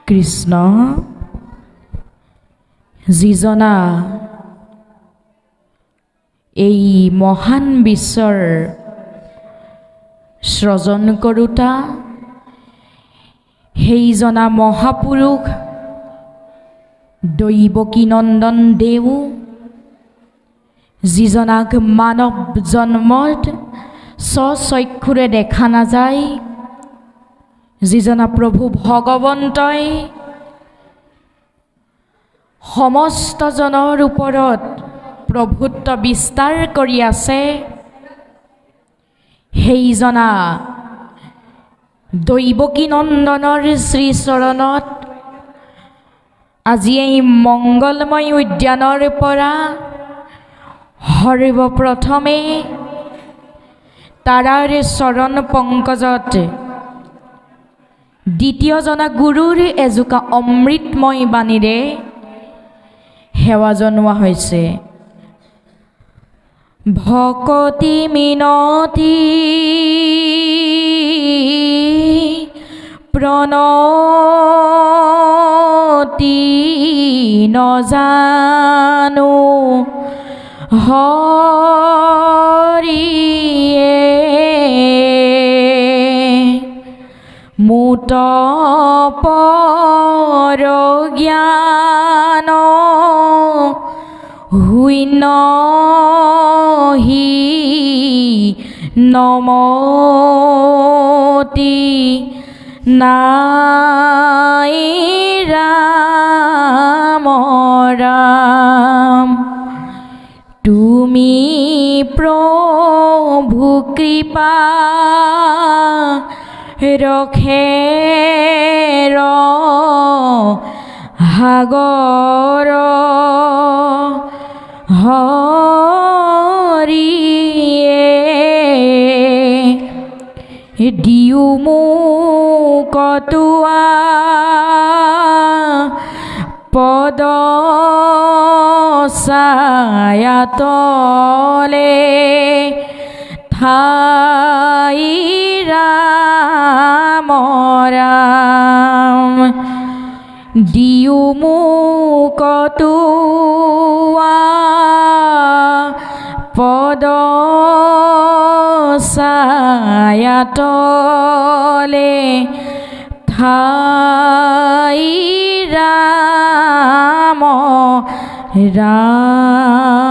কৃষ্ণ যিজনা এই মহান বিশ্বৰ সৃজন কৰোতা সেইজনা মহাপুৰুষ দৈৱকী নন্দন দেৱ যিজনাক মানৱ জন্মত স্বচক্ষুৰে দেখা নাযায়, যিজনা প্ৰভু ভগৱন্তই সমস্তজনৰ ওপৰত প্ৰভুত্ব বিস্তাৰ কৰি আছে, সেইজনা দৈৱকী নন্দনৰ শ্ৰীচৰণত আজি এই মংগলময় উদ্যানৰ পৰা সৰ্বপ্ৰথমে তাৰাৰ চৰণ পংকজত দ্বিতীয়জনা গুৰুৰ এজোকা অমৃতময় বাণীৰে সেৱা জনোৱা হৈছে। ভকতি মিনতি প্ৰণতি নজানো হৰিয়ে মুত পৰ জ্ঞান হুইনহি নমতি নাই ৰাম ৰাম। তুমি প্ৰভু কৃপা ৰখে সাগৰ হৰিয়ে দিও মুকটোৱা পদ ছায়াতলে ঠাই ৰাম ৰাম। দিও মুকটোৱা পদ ছায়াতলে ঠাই ৰাম ৰাম।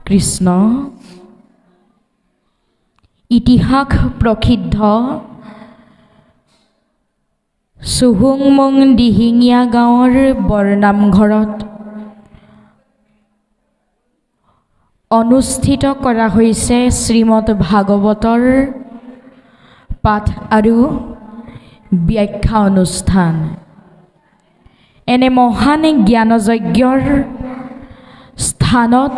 কৃষ্ণ ইতিহাস প্ৰসিদ্ধ চুহুংমুং দিহিঙীয়া গাঁৱৰ বৰনামঘৰত অনুষ্ঠিত কৰা হৈছে শ্ৰীমদ ভাগৱতৰ পাঠ আৰু ব্যাখ্যা অনুষ্ঠান। এনে মহান জ্ঞানযজ্ঞৰ স্থানত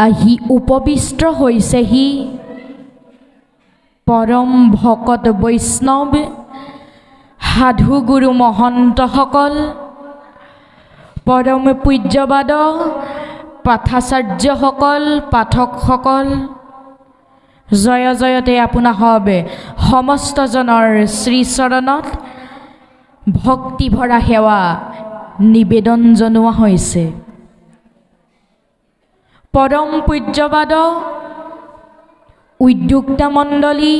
আহি উপবিষ্ট হৈছেহি পৰম ভকত বৈষ্ণৱ সাধু গুৰু মহন্তসকল, পৰম পূজ্যবাদ পাঠাচাৰ্যসকল, পাঠকসকল, জয় জয়তে আপোনা হবে সমস্তজনৰ শ্ৰীচৰণত ভক্তি ভৰা সেৱা নিবেদন জনোৱা হৈছে। পৰম পূজ্যবাদ উদ্যোক্তা মণ্ডলী,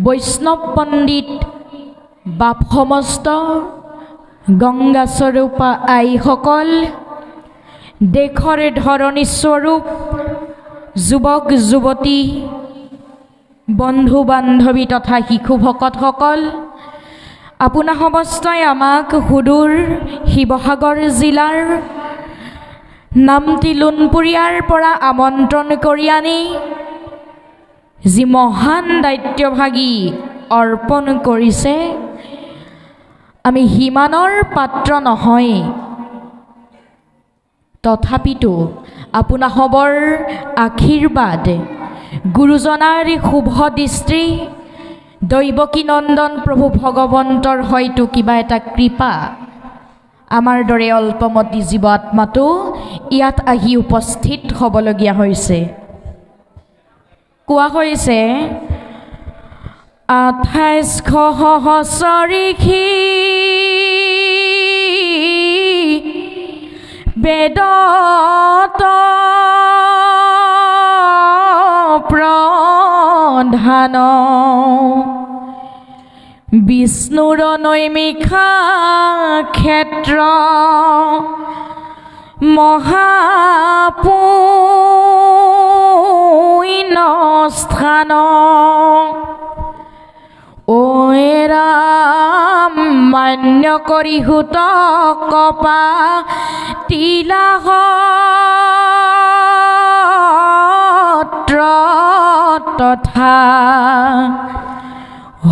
বৈষ্ণৱ পণ্ডিত বাপ সমস্ত গংগাস্বৰূপা আইসকল, দেশৰ ধৰণী স্বৰূপ যুৱক যুৱতী, বন্ধু বান্ধৱী তথা শিশু ভকতসকল, আপোনা সমস্তই আমাক সুদূৰ শিৱসাগৰ জিলাৰ নামটি লোণপুৰীয়াৰ পৰা আমন্ত্ৰণ কৰি আনি যি মহান দায়িত্বভাগী অৰ্পণ কৰিছে, আমি সিমানৰ পাত্ৰ নহয়, তথাপিতো আপোনা সবৰ আশীৰ্বাদ, গুৰুজনাৰ শুভ দৃষ্টি, দৈৱকী নন্দন প্ৰভু ভগৱন্তৰ হয়তো কিবা এটা কৃপা আমাৰ দৰে অল্পমতী জীৱ আত্মাটো ইয়াত আহি উপস্থিত হ'বলগীয়া হৈছে। কোৱা হৈছে 28 বেদত প্ৰধান বিষ্ণুৰ নৈমিষা ক্ষেত্ৰ মহাপুণ্য স্থান ঐ ৰাম মান্য কৰি হুত কপা তিলাহত্ৰ তথা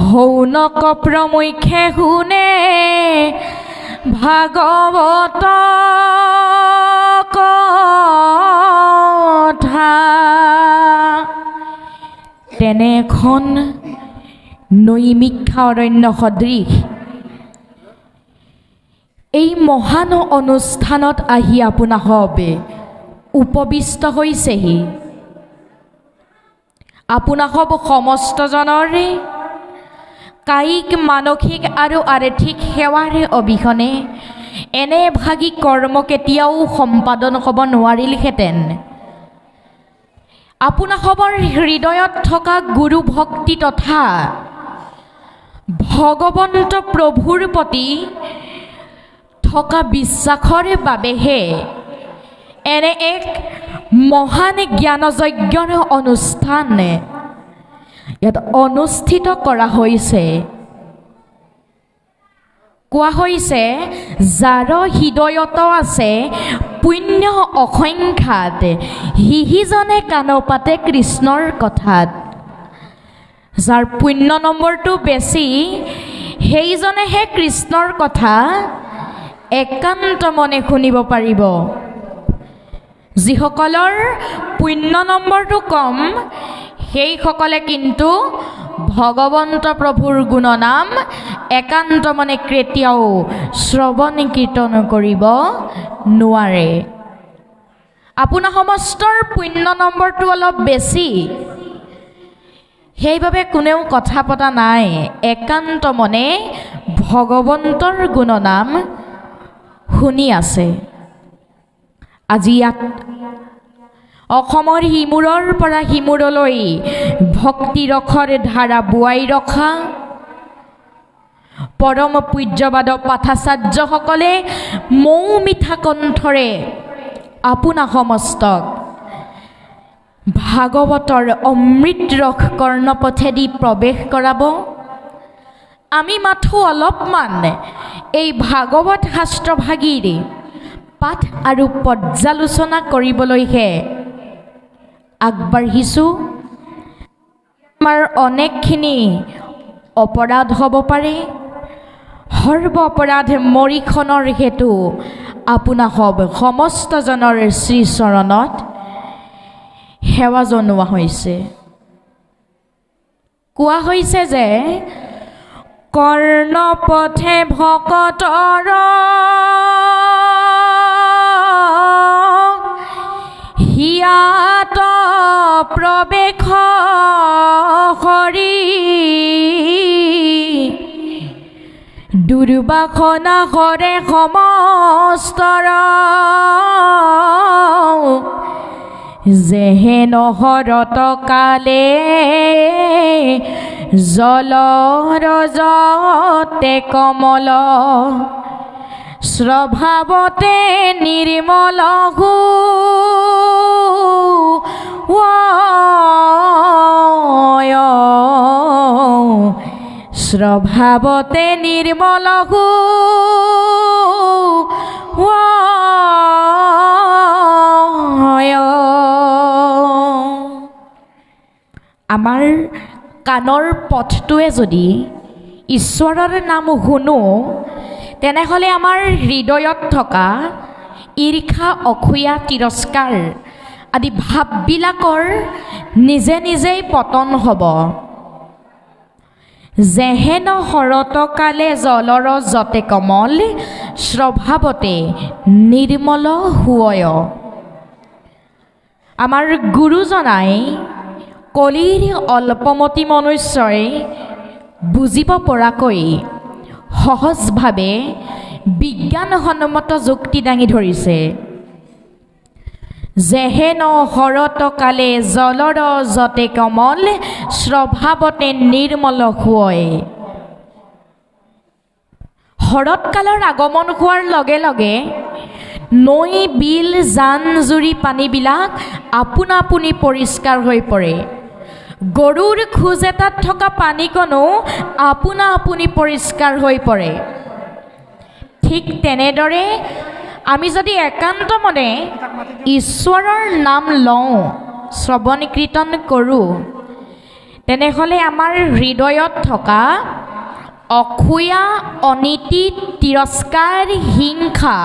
হৌনক প্ৰমুখ্যে শুনে ভাগৱত কথা। তেনে এখন নৈমিষা অৰণ্য সদৃশ এই মহান অনুষ্ঠানত আহি আপোনাসবে উপবিষ্ট হৈছেহি। আপোনাসব সমস্তজনৰে কায়িক মানসিক আৰু আৰ্থিক সেৱাৰ অবিহনে এনে ভাগী কৰ্ম কেতিয়াও সম্পাদন হ'ব নোৱাৰিলহেঁতেন। আপোনাসবৰ হৃদয়ত থকা গুৰু ভক্তি তথা ভগৱন্ত প্ৰভুৰ প্ৰতি থকা বিশ্বাসৰ বাবেহে এনে এক মহান জ্ঞানযজ্ঞৰ অনুষ্ঠান ইয়াত অনুষ্ঠিত কৰা হৈছে। কোৱা হৈছে যাৰ হৃদয়ত আছে পুণ্য অসংখ্যাত সিজনে কাণ পাতে কৃষ্ণৰ কথাত। যাৰ পুণ্য নম্বৰটো বেছি সেইজনেহে কৃষ্ণৰ কথা একান্ত মনে শুনিব পাৰিব। যিসকলৰ পুণ্য নম্বৰটো কম সেইসকলে কিন্তু ভগৱন্ত প্ৰভুৰ গুণনাম একান্ত মনে কেতিয়াও শ্ৰৱণ কীৰ্তন কৰিব নোৱাৰে। আপোনাৰ সমস্তৰ পুণ্য নম্বৰটো অলপ বেছি, সেইবাবে কোনেও কথা পতা নাই, একান্ত মনে ভগৱন্তৰ গুণনাম শুনি আছে। আজি ইয়াত অসমৰ সিমূৰৰ পৰা সিমূৰলৈ ভক্তিৰসৰ ধাৰা বোৱাই ৰখা পৰম পূজ্যবাদ পাঠাচাৰ্যসকলে মৌ মিঠা কণ্ঠৰে আপোনা সমস্তক ভাগৱতৰ অমৃত ৰস কৰ্ণপথেদি প্ৰৱেশ কৰাব। আমি মাথো অলপমান এই ভাগৱত শাস্ত্ৰভাগীৰ পাঠ আৰু পৰ্যালোচনা কৰিবলৈহে আগবাঢ়িছোঁ। আমাৰ অনেকখিনি অপৰাধ হ'ব পাৰে, সৰ্ব অপৰাধ মৰিখনৰ হেতু আপোনা সমস্তজনৰ শ্ৰীচৰণত সেৱা জনোৱা হৈছে। কোৱা হৈছে যে কৰ্ণপথে ভকতৰ হিয়াত প্ৰৱেশ কৰি দুৰ্বাসনা হৰে সমস্তৰ যেহেন হৰত কালে জলৰজতে কমল স্বভাৱতে নিৰ্মল স্বভাৱতে নিৰ্মল আমাৰ কাণৰ পথটোৱে যদি ঈশ্বৰৰ নাম শুনো, তেনেহ'লে আমাৰ হৃদয়ত থকা ঈৰ্ষা অসূয়া তিৰস্কাৰ আদি ভাৱবিলাকৰ নিজে নিজেই পতন হ'ব। যেহেন শৰতকালে জলৰ যতে কমল স্বভাৱতে নিৰ্মল হুয়। আমাৰ গুৰুজনাই কলিৰ অল্পমতি মনুষ্যই বুজিব পৰাকৈ সহজভাৱে বিজ্ঞানসন্মত যুক্তি দাঙি ধৰিছে। যেহেন শৰৎ কালে জলৰ যতে কমল স্বভাৱতে নিৰ্মল হয়। শৰৎকালৰ আগমন হোৱাৰ লগে লগে নৈ বিল জান জুৰি পানীবিলাক আপোনা আপুনি পৰিষ্কাৰ হৈ পৰে। গৰুৰ খোজ এটাত থকা পানীকণো আপোনা আপুনি পৰিষ্কাৰ হৈ পৰে। ঠিক তেনেদৰে আমি যদি একান্ত মনে ঈশ্বৰৰ নাম লওঁ, শ্ৰৱণ কীৰ্তন কৰোঁ, তেনেহ'লে আমাৰ হৃদয়ত থকা অসূয়া অনীতি তিৰস্কাৰ হিংসা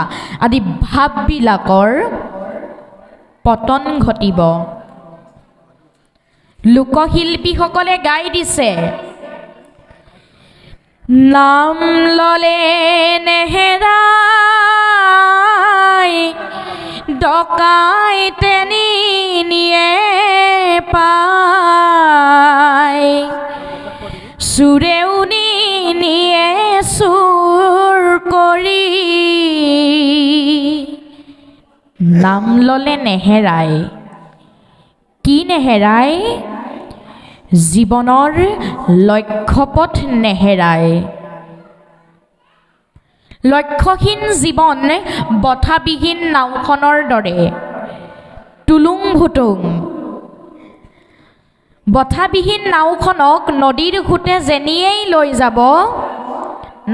আদি ভাৱবিলাকৰ পতন ঘটিব। লোকশিল্পীসকলে গাই দিছে, নাম ললে নেহেৰাই ডকাইতে নিয়ে পায়, চোৰেও নিয়ে চুৰ কৰি। নাম ললে নেহেৰাই, কি নেহেৰাই? জীৱনৰ লক্ষ্যপথ নেহেৰাই। লক্ষ্যহীন জীৱন বঠাবিহীন নাওখনৰ দৰে টুলুং ভুটুং। বঠাবিহীন নাওখনক নদীৰ সোঁতে যেনিয়েই লৈ যাব,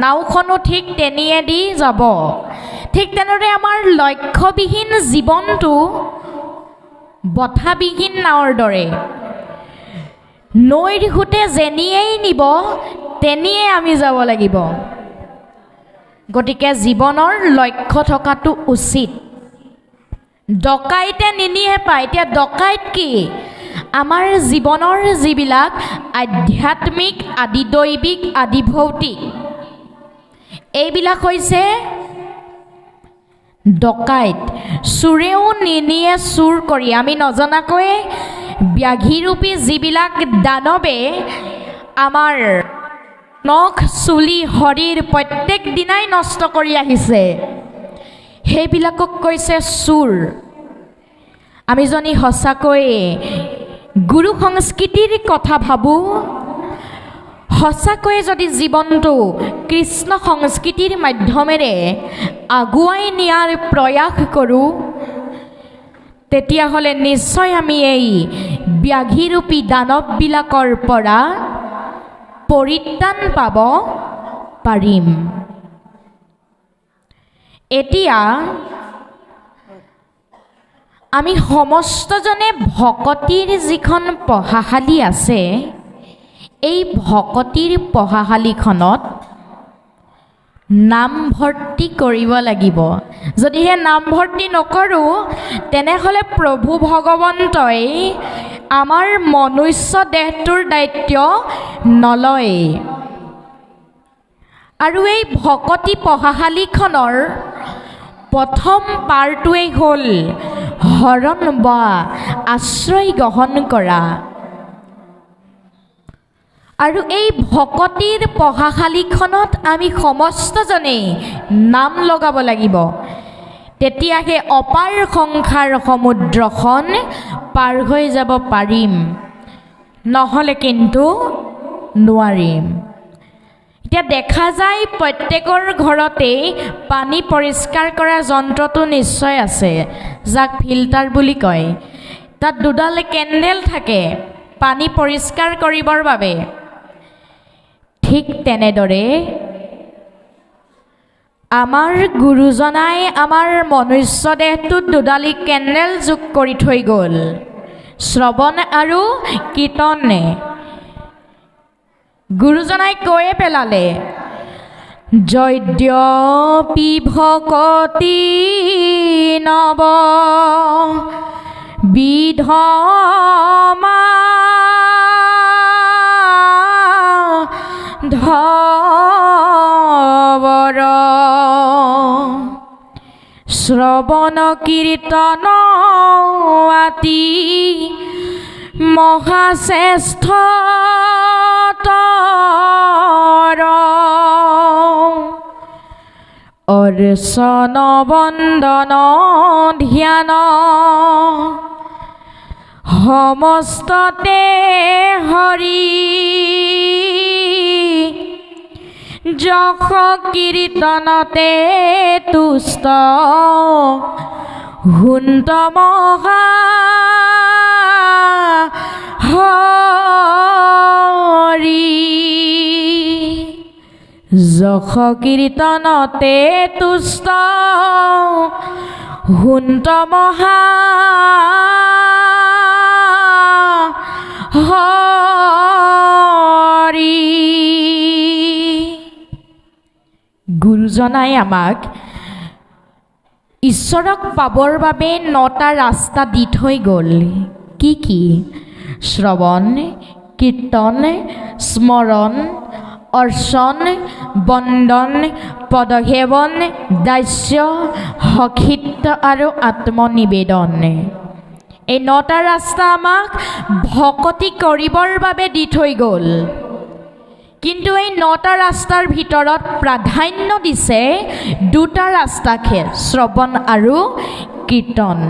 নাওখনো ঠিক তেনিয়েদি যাব। ঠিক তেনেদৰে আমাৰ লক্ষ্যবিহীন জীৱনটো বঠাবিহীন নাৱৰ দৰে, নৈৰ সোঁতে যেনিয়েই নিব তেনিয়ে আমি যাব লাগিব। গতিকে জীৱনৰ লক্ষ্য থকাটো উচিত। ডকাইতে নিনিয়ে পায়। এতিয়া ডকাইত কি? আমাৰ জীৱনৰ যিবিলাক আধ্যাত্মিক আদি দৈবিক আদি ভৌতিক, এইবিলাক হৈছে ডকাইত। চোৰেও নিনিয়ে চুৰ কৰি। আমি নজনাকৈ ব্যাঘিৰূপী যিবিলাক দানৱে আমাৰ নখ চুলি শৰীৰ প্ৰত্যেক দিনাই নষ্ট কৰি আহিছে, সেইবিলাকক কৈছে চোৰ। আমি যদি সঁচাকৈ গুৰু সংস্কৃতিৰ কথা ভাবোঁ, সঁচাকৈয়ে যদি জীৱনটো কৃষ্ণ সংস্কৃতিৰ মাধ্যমেৰে আগুৱাই নিয়াৰ প্ৰয়াস কৰোঁ, তেতিয়াহ'লে নিশ্চয় আমি এই ব্যাঘিৰূপী দানৱবিলাকৰ পৰা পৰিত্ৰাণ পাব পাৰিম। এতিয়া আমি সমস্তজনে ভকতিৰ যিখন পঢ়াশালী আছে, এই ভকতিৰ পঢ়াশালীখনত নামভৰ্তি কৰিব লাগিব। যদিহে নামভৰ্তি নকৰোঁ, তেনেহ'লে প্ৰভু ভগৱন্তই আমাৰ মনুষ্য দেহটোৰ দায়িত্ব নলয়। আৰু এই ভকতি পঢ়াশালীখনৰ প্ৰথম পাৰ্টটোৱেই হ'ল শৰণ বা আশ্ৰয় গ্ৰহণ কৰা। আৰু এই ভকতিৰ পঢ়াশালীখনত আমি সমস্তজনেই নাম লগাব লাগিব। তেতিয়াহে অপাৰ সংসাৰ সমুদ্ৰখন পাৰ হৈ যাব পাৰিম, নহ'লে কিন্তু নোৱাৰিম। এতিয়া দেখা যায় প্ৰত্যেকৰ ঘৰতেই পানী পৰিষ্কাৰ কৰা যন্ত্ৰটো নিশ্চয় আছে, যাক ফিল্টাৰ বুলি কয়। তাত দুডাল কেণ্ডেল থাকে পানী পৰিষ্কাৰ কৰিবৰ বাবে। ঠিক তেনেদৰে আমাৰ গুৰুজনাই আমাৰ মনুষ্য দেহটোত দুডালি কেণ্ডেল যোগ কৰি থৈ গ'ল, শ্ৰৱণ আৰু কীৰ্তনে। গুৰুজনাই কৈয়ে পেলালে, যদ্যপি ভকতি নৱ বিধমা ধৱৰ শ্ৰৱণ কীৰ্তন আতি মহাশ্ৰেষ্ঠ দৰ্শন বন্দন ধ্যান সমস্ততে হৰি যশ কীৰ্তনতে তুষ্ট হুন্ত মহা হৰি যশ কীৰ্তনতে তুষ্ট হুন্ত মহা হৰি। গুৰুজনাই আমাক ঈশ্বৰক পাবৰ বাবে 9টা ৰাস্তা দি থৈ গ'ল। কি কি? শ্ৰৱণ, কীৰ্তন, স্মৰণ, অৰ্চন, বন্দন, পদসেৱন, দাস্য, সখিত্ব আৰু আত্মনিবেদন। এই 9টা ৰাস্তা আমাক ভকতি কৰিবৰ বাবে দি থৈ গ'ল। কিন্তু এই 9টা ৰাস্তাৰ ভিতৰত প্ৰাধান্য দিছে 2টা ৰাস্তাকে, শ্ৰৱণ আৰু কীৰ্তন।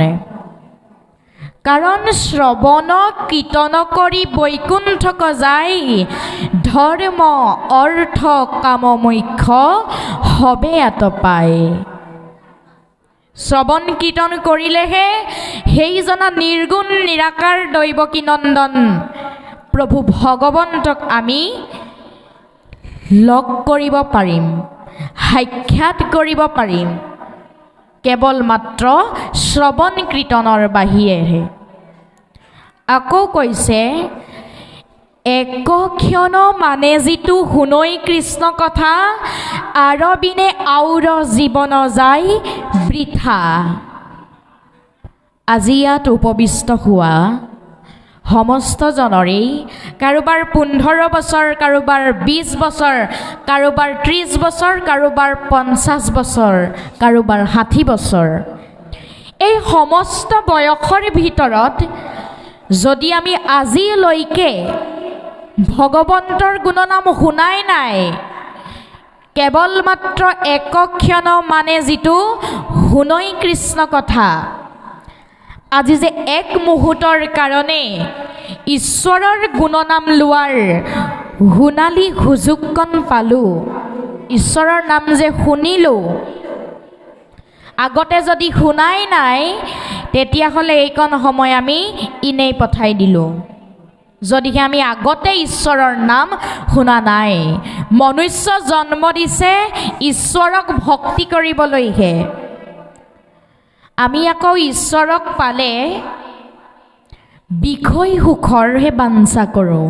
কাৰণ শ্ৰৱণ কীৰ্তন কৰি বৈকুণ্ঠক যায়, ধৰ্ম অৰ্থ কাম মোক্ষ হবে আতপায়। শ্ৰৱণ কীৰ্তন কৰিলেহে সেইজনা নিৰ্গুণ নিৰাকাৰ দৈৱকী নন্দন প্ৰভু ভগৱন্তক আমি লগ কৰিব পাৰিম, সাক্ষাৎ কৰিব পাৰিম, কেৱল মাত্ৰ শ্ৰৱণ কীৰ্তনৰ বাহিৰেহে। আকৌ কৈছে, এক ক্ষণ মানে যিটো শুনৈ কৃষ্ণ কথা, আৰবিনে আউৰ জীৱন যায় বৃথা। আজি ইয়াত উপবিষ্ট হোৱা সমস্তজনৰেই কাৰোবাৰ 15 বছৰ, কাৰোবাৰ 20 বছৰ, কাৰোবাৰ 30 বছৰ, কাৰোবাৰ 50 বছৰ, কাৰোবাৰ 60 বছৰ। এই সমস্ত বয়সৰ ভিতৰত যদি আমি আজিলৈকে ভগৱন্তৰ গুণনাম শুনাই নাই, কেৱল মাত্ৰ এক ক্ষণ মানে যিটো শুনৈ কৃষ্ণ কথা, আজি যে এক মুহূৰ্তৰ কাৰণে ঈশ্বৰৰ গুণনাম লোৱাৰ সোণালী সুযোগকণ পালোঁ, ঈশ্বৰৰ নাম যে শুনিলোঁ, আগতে যদি শুনাই নাই তেতিয়াহ'লে এইকণ সময় আমি এনেই পঠাই দিলোঁ। যদিহে আমি আগতে ঈশ্বৰৰ নাম শুনা নাই, মনুষ্য জন্ম দিছে ঈশ্বৰক ভক্তি কৰিবলৈহে। আমি আকৌ ঈশ্বৰক পালে বিষয় সুখৰহে বাঞ্ছা কৰোঁ।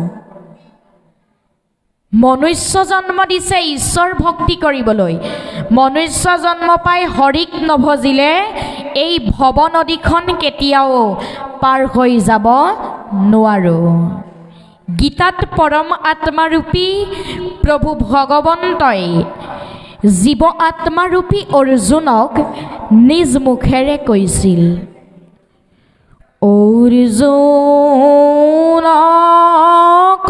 মনুষ্য জন্ম দিছে ঈশ্বৰ ভক্তি কৰিবলৈ, মনুষ্য জন্ম পাই হৰিক নভজিলে এই ভৱ নদীখন কেতিয়াও পাৰ হৈ যাব নোৱাৰোঁ। গীতাত পৰম আত্মাৰূপী প্ৰভু ভগৱন্তই জীৱ আত্মাৰূপী অৰ্জুনক নিজ মুখেৰে কৈছিল, অৰ্জুনক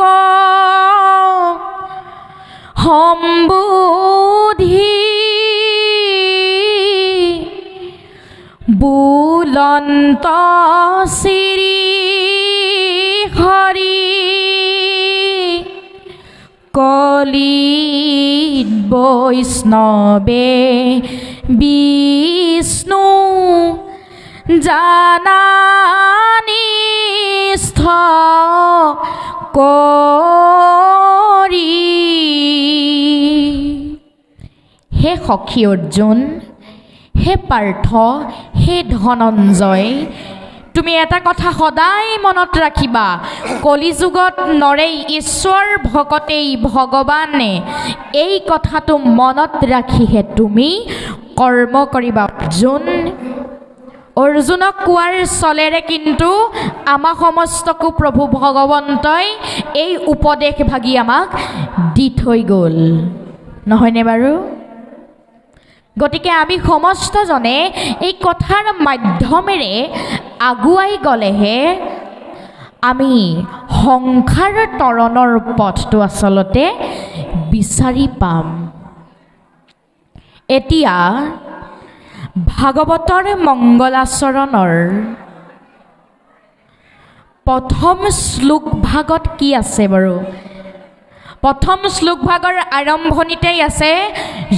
সম্বোধি বুলন্ত শ্ৰী হৰি কলিত বৈষ্ণৱে বিষ্ণু জানানিস্থ কৰি। হে সখী অৰ্জুন, হে পাৰ্থ, হে ধনঞ্জয়, তুমি এটা কথা সদায় মনত ৰাখিবা, কলিযুগত নৰেই ঈশ্বৰ ভকতেই ভগৱানে। এই কথাটো মনত ৰাখিহে তুমি কৰ্ম কৰিবা অৰ্জুন। অৰ্জুনক কোৱাৰ চলেৰে কিন্তু আমাক সমস্তকো প্ৰভু ভগৱন্তই এই উপদেশ ভাগি আমাক দি থৈ গ'ল, নহয়নে বাৰু? গতিকে আমি সমস্তজনে এই কথাৰ মাধ্যমেৰে আগুৱাই গ'লেহে আমি সংসাৰ তৰণৰ পথটো আচলতে বিচাৰি পাম। এতিয়া ভাগৱতৰ মংগলাচৰণৰ প্ৰথম শ্লোক ভাগত কি আছে বাৰু? প্ৰথম শ্লোক ভাগৰ আৰম্ভণিতেই আছে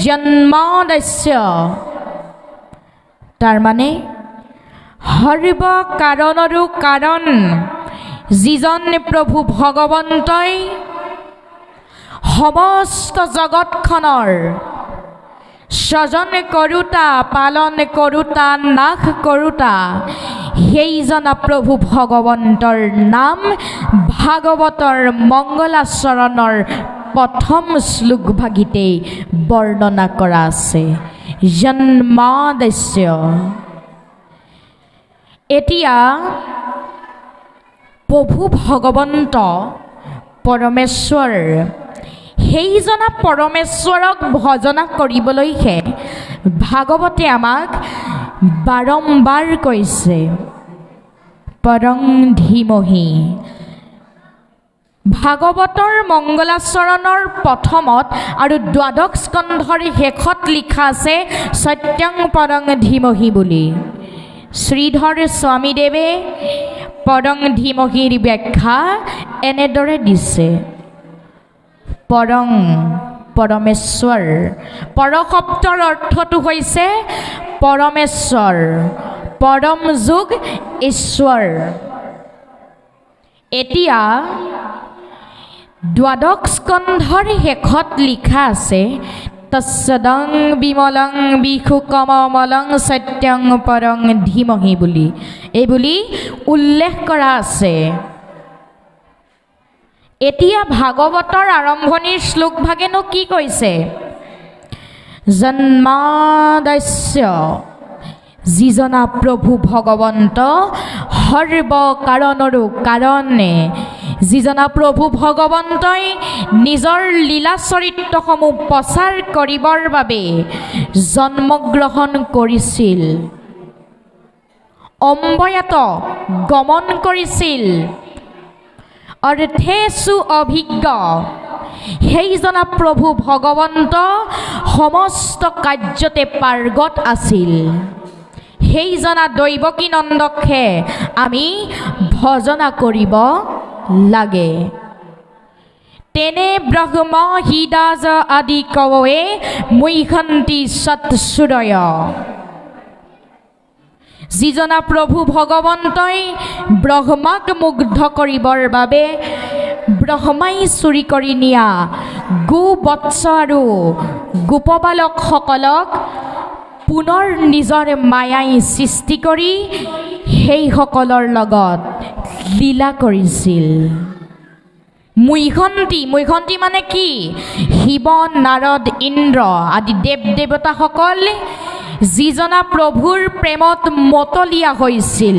জন্মোদস্য, তাৰমানে সৰ্ব কাৰণৰো কাৰণ যিজন প্ৰভু ভগৱন্তই সমস্ত জগতখনৰ স্বজন কৰোঁতা, পালন কৰোঁতা, নাশ কৰোঁতা সেইজনা প্ৰভু ভগৱন্তৰ নাম ভাগৱতৰ মংগলাচৰণৰ প্ৰথম শ্লোক ভাগিতেই বৰ্ণনা কৰা আছে, জন্মোদস্য। এতিয়া প্ৰভু ভগৱন্ত পৰমেশ্বৰ, সেইজনা পৰমেশ্বৰক ভজনা কৰিবলৈহে ভাগৱতে আমাক বাৰম্বাৰ কৈছে, পৰং ধীমহি। ভাগৱতৰ মংগলাচৰণৰ প্ৰথমত আৰু দ্বাদশ স্কন্ধৰ শেষত লিখা আছে সত্যং পৰং ধীমহি বুলি। শ্ৰীধৰ স্বামীদেৱে পৰং ধীমহিৰ ব্যাখ্যা এনেদৰে দিছে, পৰং পৰমেশ্বৰ, পৰ শব্দৰ অৰ্থটো হৈছে পৰমেশ্বৰ, পৰম যোগ ঈশ্বৰ। এতিয়া দ্বাদশ স্কন্ধৰ শেষত লিখা আছে তস্যদং বিমলং বিশুকমলং সত্যং পৰং ধীমহি বুলি, এইবুলি উল্লেখ কৰা আছে। এতিয়া ভাগৱতৰ আৰম্ভণিৰ শ্লোক ভাগেনো কি কৈছে? জন্মোদস্য, যিজনা প্ৰভু ভগৱন্ত সৰ্ব কাৰণৰো কাৰণে, যিজনা প্ৰভু ভগৱন্তই নিজৰ লীলা চৰিত্ৰসমূহ প্ৰচাৰ কৰিবৰ বাবে জন্মগ্ৰহণ কৰিছিল, অম্বয়াত গমন কৰিছিল, অৰ্থেষু অভিজ্ঞ, সেইজনা প্ৰভু ভগৱন্ত সমস্ত কাৰ্যতে পাৰ্গত আছিল, সেইজনা দৈৱকী নন্দকহে আমি ভজনা কৰিব লাগে। তেনে ব্ৰহ্ম হৃদাজ আদি কৱে মুখ্যন্তি সৎসুৰয়, যিজনা প্ৰভু ভগৱন্তই ব্ৰহ্মাক মুগ্ধ কৰিবৰ বাবে ব্ৰহ্মাই চুৰি কৰি নিয়া গো বৎস আৰু গোপবালকসকলক পুনৰ নিজৰ মায়াই সৃষ্টি কৰি সেইসকলৰ লগত লীলা কৰিছিল। মুখ্যন্তি, মুখ্যন্তি মানে কি? শিৱ, নাৰদ, ইন্দ্ৰ আদি দেৱ দেৱতাসকল যিজনা প্ৰভুৰ প্ৰেমত মতলীয়া হৈছিল।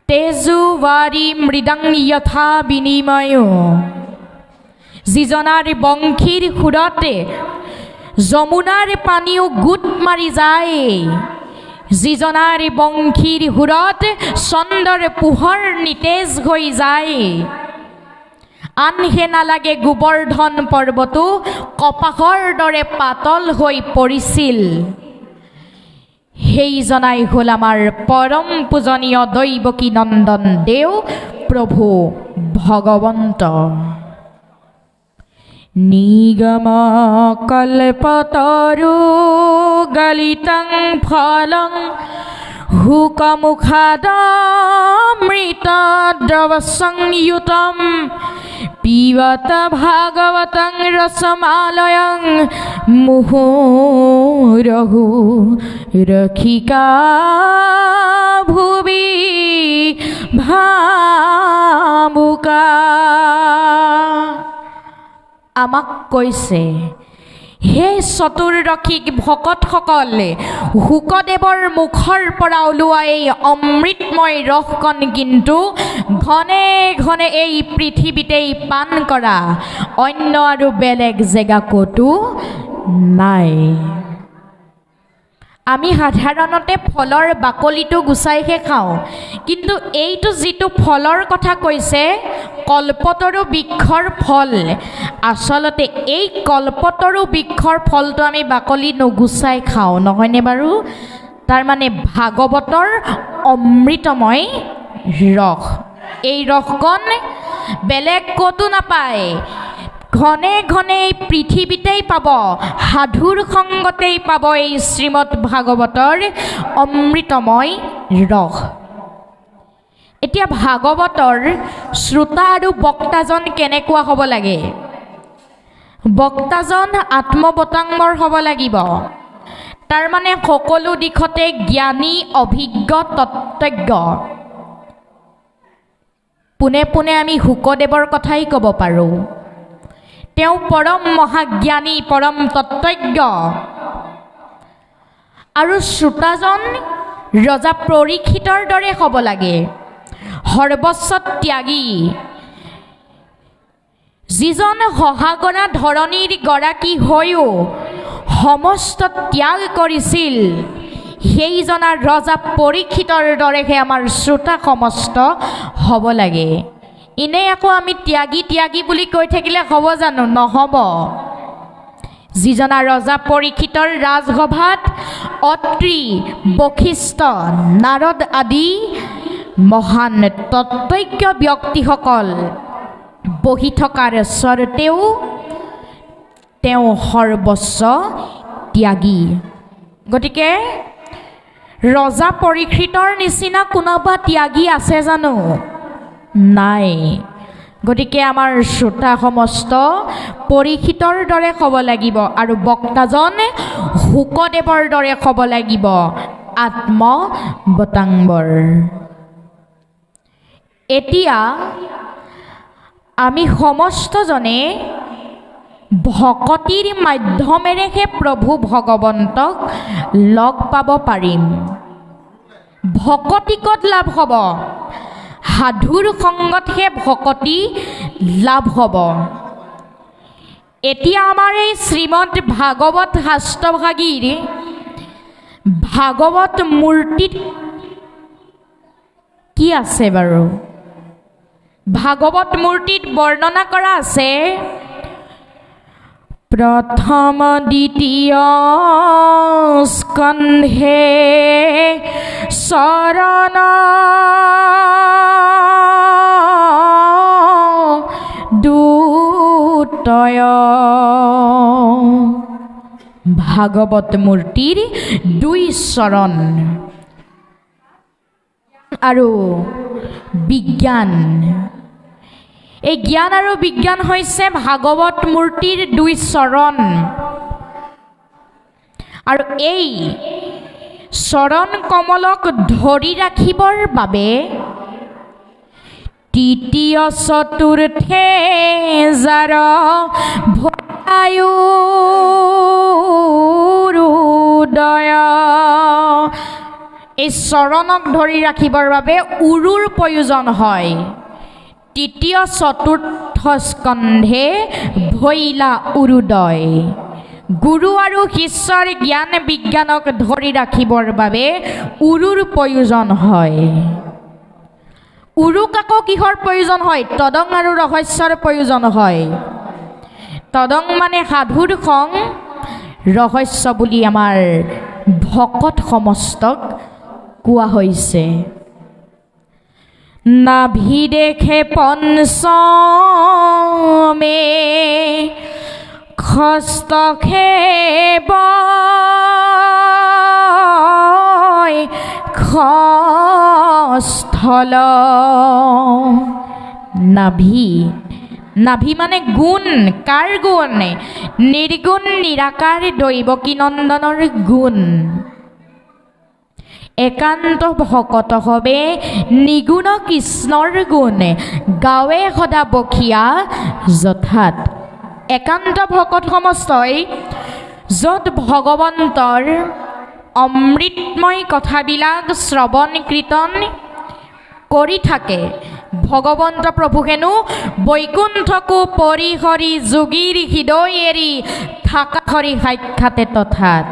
তেজু বাৰী মৃদং যথা বিনিময়, যিজনাৰ বংশীৰ সুৰতে যমুনাৰ পানীও গোট মাৰি যায়, যিজনাৰ বংশীৰ সুৰত চন্দ্ৰৰ পোহৰ নিতেজ হৈ যায়, আনহে নালাগে গোবৰ্ধন পৰ্বতো কপাহৰ দৰে পাতল হৈ পৰিছিল, সেইজনাই হ'ল আমাৰ পৰম পূজনীয় দৈৱকী নন্দন দেৱ প্ৰভু ভগৱন্ত। নিগম কল্পতৰু গলিতং ফলং হুকমুখাদমৃত দ্ৰৱ সংযুতম পিবত ভাগৱতং ৰসমালয়ং মুহুৰহু ৰক্ষিকা ভুবি ভাবুকা। আমাক কৈছে, হে চতুৰ্দশিক ভকতসকল, শুকদেৱৰ মুখৰ পৰা ওলোৱা এই অমৃতময় ৰসকণ কিন্তু ঘনে ঘনে এই পৃথিৱীতেই পান কৰা, অন্য আৰু বেলেগ জেগা ক'তো নাই। আমি সাধাৰণতে ফলৰ বাকলিটো গুচাইহে খাওঁ, কিন্তু এইটো যিটো ফলৰ কথা কৈছে কল্পতৰু বৃক্ষৰ ফল, আচলতে এই কল্পতৰু বৃক্ষৰ ফলটো আমি বাকলি নুগুচাই খাওঁ, নহয়নে বাৰু? তাৰমানে ভাগৱতৰ অমৃতময় ৰস। এই ৰসকণ বেলেগ ক'তো নাপায়, ঘনে ঘনে এই পৃথিৱীতেই পাব, সাধুৰ সংগতেই পাব এই শ্ৰীমদ ভাগৱতৰ অমৃতময় ৰস। এতিয়া ভাগৱতৰ শ্ৰোতা আৰু বক্তাজন কেনেকুৱা হ'ব লাগে? বক্তাজন আত্মবতাংবৰ হ'ব লাগিব, তাৰমানে সকলো দিশতে জ্ঞানী, অভিজ্ঞ, তত্ত্বজ্ঞ। পোনে পোনে আমি শুকদেৱৰ কথাই ক'ব পাৰোঁ। তেওঁ পৰম মহাজ্ঞানী, পৰম তত্ত্বজ্ঞ। আৰু শ্ৰোতাজন ৰজা পৰীক্ষিতৰ দৰে হ'ব লাগে, সৰ্বস্ব ত্যাগী, যিজন সহাগৰা ধৰণীৰ গৰাকী হৈও সমস্ত ত্যাগ কৰিছিল, সেইজনা ৰজা পৰীক্ষিতৰ দৰেহে আমাৰ শ্ৰোতা সমস্ত হ'ব লাগে। এনেই আকৌ আমি ত্যাগী ত্যাগী বুলি কৈ থাকিলে হ'ব জানো? নহ'ব। যিজনা ৰজা পৰীক্ষিতৰ ৰাজসভাত অত্ৰি, বশিষ্ঠ, নাৰদ আদি মহান তত্ত্বজ্ঞ ব্যক্তিসকল বহি থকাৰ স্বৰ্তেও তেওঁ সৰ্বস্ব ত্যাগী। গতিকে ৰজা পৰীক্ষিতৰ নিচিনা কোনোবা ত্যাগী আছে জানো? নাই। গতিকে আমাৰ শ্ৰোতা সমস্ত পৰীক্ষিতৰ দৰে হ'ব লাগিব আৰু বক্তাজন শুকদেৱৰ দৰে হ'ব লাগিব, আত্মবতাংবৰ। এতিয়া আমি সমস্তজনে ভকতিৰ মাধ্যমেৰেহে প্ৰভু ভগৱন্তক লগ পাব পাৰিম। ভকতি ক'ত লাভ হ'ব? সাধুৰ সংগতহে ভকতি লাভ হ'ব। এতিয়া আমাৰ এই শ্ৰীমদ ভাগৱত শাস্ত্ৰভাগীৰ ভাগৱত মূৰ্তিত কি আছে বাৰু? ভাগৱত মূৰ্তিত বৰ্ণনা কৰা আছে প্ৰথম দ্বিতীয় স্কন্ধে শৰণ দুতয়। ভাগৱত মূৰ্তিৰ দুই চৰণ আৰু বিজ্ঞান। এই জ্ঞান আৰু বিজ্ঞান হৈছে ভাগৱত মূৰ্তিৰ দুই চৰণ, আৰু এই চৰণ কমলক ধৰি ৰাখিবৰ বাবে তৃতীয় চতুৰ্থে যাৰ ভয়ায়ুৰুদয়। এই চৰণক ধৰি ৰাখিবৰ বাবে উৰুৰ প্ৰয়োজন হয়। তৃতীয় চতুৰ্থ স্কন্ধে ভৈলা উৰুদয়। গুৰু আৰু শিষ্যৰ জ্ঞান বিজ্ঞানক ধৰি ৰাখিবৰ বাবে উৰুৰ প্ৰয়োজন হয়। উৰুক আকৌ কিহৰ প্ৰয়োজন হয়? তদং আৰু ৰহস্যৰ প্ৰয়োজন হয়। তদং মানে সাধুৰ সং, ৰহস্য বুলি আমাৰ ভকত সমস্তক কোৱা হৈছে। নাভি দেখে পঞ্চমে হস্তক্ষেপ খস্থল। নাভি, নাভি মানে গুণ। কাৰ গুণ? নিৰ্গুণ নিৰাকাৰ দৈৱকী নন্দনৰ গুণ। একান্ত ভকত হবে নিগুণ কৃষ্ণৰ গুণ, গাৱে সদা বখীয়া যথাত। একান্ত ভকত সমস্তই য'ত ভগৱন্তৰ অমৃতময় কথাবিলাক শ্ৰৱণ কীৰ্তন কৰি থাকে, ভগৱন্ত প্ৰভু হেনো বৈকুণ্ঠকো পৰিহৰি যোগীৰ হৃদয় এৰি থাকা হৰি সাক্ষাতে তথাত।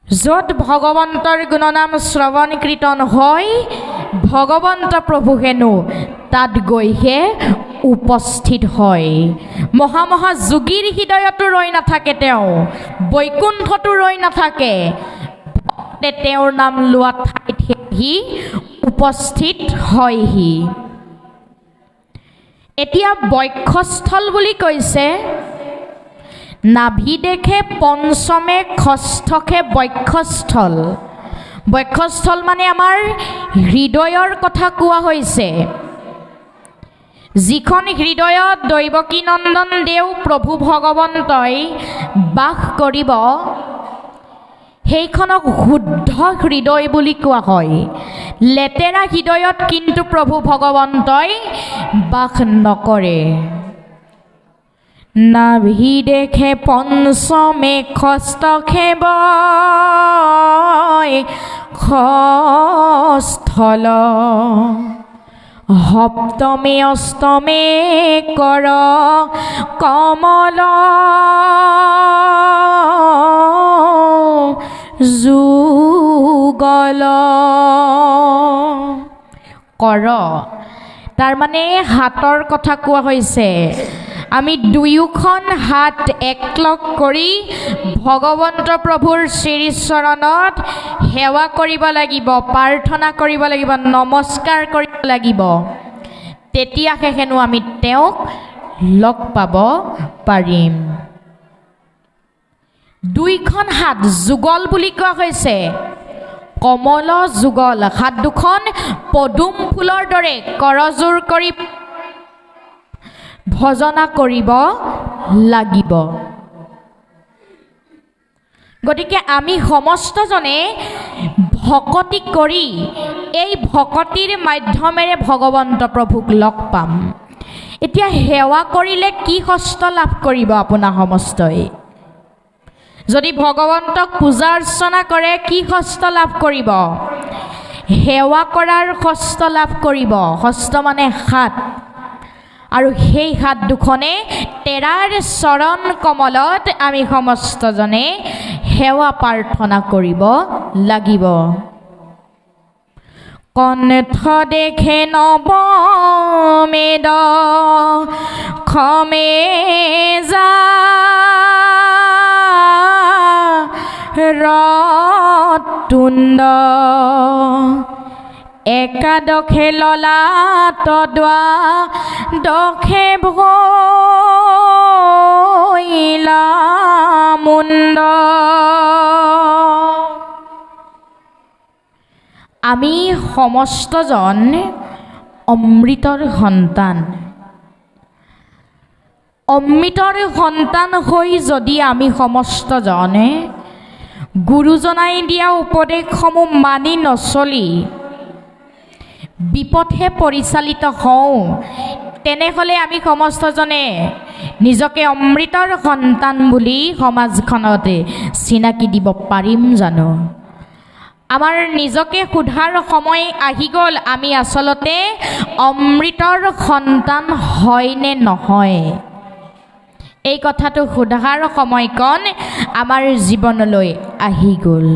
য'ত ভগৱন্তৰ গুণনাম শ্ৰৱণ কীৰ্তন হয়, ভগৱন্ত প্ৰভু হেনো তাত গৈহে উপস্থিত হয়। মহা যোগীৰ হৃদয়তো ৰৈ নাথাকে, তেওঁ বৈকুণ্ঠতো ৰৈ নাথাকে, তেওঁৰ নাম লোৱা ঠাইত সি উপস্থিত হয়হি। এতিয়া বক্ষস্থল বুলি কৈছে, নাভি দেখে পঞ্চমে ষষ্ঠকে বক্ষস্থল। বক্ষস্থল মানে আমাৰ হৃদয়ৰ কথা কোৱা হৈছে। যিখন হৃদয়ত দৈৱকী নন্দন দেৱ প্ৰভু ভগৱন্তই বাস কৰিব, সেইখনক শুদ্ধ হৃদয় বুলি কোৱা হয়। লেতেৰা হৃদয়ত কিন্তু প্ৰভু ভগৱন্তই বাস নকৰে। নাভি দেখে পঞ্চমে ষষ্ঠকে বক্ষস্থল, সপ্তমে অষ্টমে কৰ কমল, যুগল। কৰ তাৰমানে হাতৰ কথা কোৱা হৈছে। আমি দুয়োখন হাত একলগ কৰি ভগৱন্ত প্ৰভুৰ শ্ৰীচৰণত সেৱা কৰিব লাগিব, প্ৰাৰ্থনা কৰিব লাগিব, নমস্কাৰ কৰিব লাগিব। তেতিয়াহে হেনো আমি তেওঁক লগ পাব পাৰিম। দুইখন হাত যুগল বুলি কোৱা হৈছে। কমল যুগল, হাত দুখন পদুম ফুলৰ দৰে কৰজোৰ কৰি ভজনা কৰিব লাগিব। গতিকে আমি সমস্তজনে ভকতি কৰি এই ভকতিৰ মাধ্যমেৰে ভগৱন্ত প্ৰভুক লগ পাম। এতিয়া সেৱা কৰিলে কি কষ্ট লাভ কৰিব আপোনাৰ সমস্তই? যদি ভগৱন্তক পূজা অৰ্চনা কৰে কি কষ্ট লাভ কৰিব? সেৱা কৰাৰ কষ্ট লাভ কৰিব। হস্ত মানে হাত, আৰু সেই হাত দুখনে তেৰাৰ চৰণ কমলত আমি সমস্তজনে সেৱা প্ৰাৰ্থনা কৰিব লাগিব। কণ্ঠ দেখে নৱমেদ খমে যা ৰতুণ্ড, একাদশে ললাট দ্বাদশে ভৈলা মুণ্ড। আমি সমস্তজন অমৃতৰ সন্তান। অমৃতৰ সন্তান হৈ যদি আমি সমস্তজনে গুৰুজনাই দিয়া উপদেশসমূহ মানি নচলি বিপথে পৰিচালিত হওঁ, তেনেহ'লে আমি সমস্তজনে নিজকে অমৃতৰ সন্তান বুলি সমাজখনতে চিনাকি দিব পাৰিম জানো? আমাৰ নিজকে সোধাৰ সময় আহি গ'ল, আমি আচলতে অমৃতৰ সন্তান হয় নে নহয়? এই কথাটো সোধাৰ সময়কণ আমাৰ জীৱনলৈ আহি গ'ল।